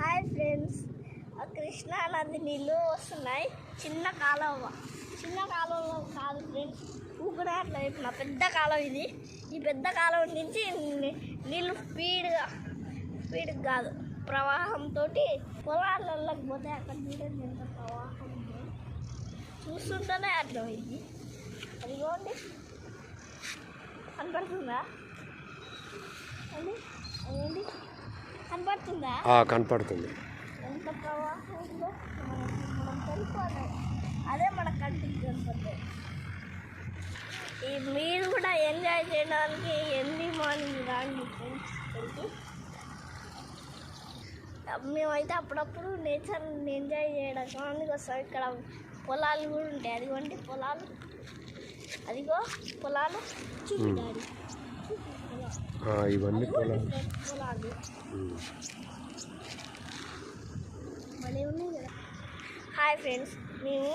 Hi friends, Krishna నది నీళ్ళు వస్తున్నాయి. చిన్న కాలువ కాదు ఫ్రెండ్స్, ఊపిరి అట్లా చెప్పిన పెద్ద కాలువ ఇది. ఈ పెద్ద కాలువ నుంచి నీళ్ళు స్పీడ్గా కాదు ప్రవాహంతో పొలాలలోకి పోతే అక్కడ చూడండి ఎంత ప్రవాహం ఉందో. చూస్తుంటేనే అర్థమైంది. అదిగోండి, కనపడుతుందా అండి? అదేంటి కనపడుతుందా? కనపడుతుంది. ఎంత ప్రవాహం ఉందో మనం తెలుసుకోవాలి. అదే మన కంటికి కనపడుతుంది. మీరు కూడా ఎంజాయ్ చేయడానికి ఎర్లీ మార్నింగ్ రాండి ఫ్రెండ్స్. మేమైతే అప్పుడప్పుడు నేచర్ని ఎంజాయ్ చేయడానికి వస్తాం. ఇక్కడ పొలాలు కూడా ఉంటాయి. అదిగోండి పొలాలు, అదిగో పొలాలు చూపించాలి. ఇవన్నీ పొలాలు మళ్ళీ ఉన్నాయి కదా. హాయ్ ఫ్రెండ్స్, మేము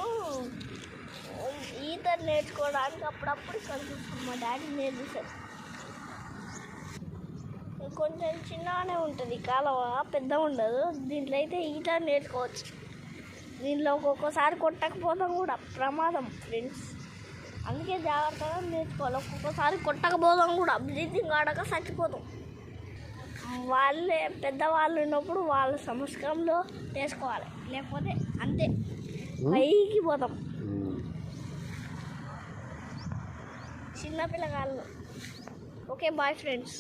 ఈత నేర్చుకోవడానికి అప్పుడప్పుడు ఇక్కడ చూస్తాం. మా డాడీ నేర్పిస్తారు. కొంచెం చిన్నగానే ఉంటుంది కాలువ, పెద్ద ఉండదు. దీంట్లో అయితే ఈత నేర్చుకోవచ్చు. దీంట్లో ఒక్కొక్కసారి కొట్టకపోతాం కూడా ప్రమాదం ఫ్రెండ్స్. అందుకే జాగ్రత్తగా నేర్చుకోవాలి. ఒక్కొక్కసారి కొట్టకపోతాం కూడా, బ్రీతింగ్ ఆడక చచ్చిపోతాం. వాళ్ళే పెద్దవాళ్ళు ఉన్నప్పుడు వాళ్ళ సంస్కారంలో నేర్చుకోవాలి, లేకపోతే అంతే పైకి పోతాం. చిన్నపిల్లగాళ్ళు. Okay, bye friends.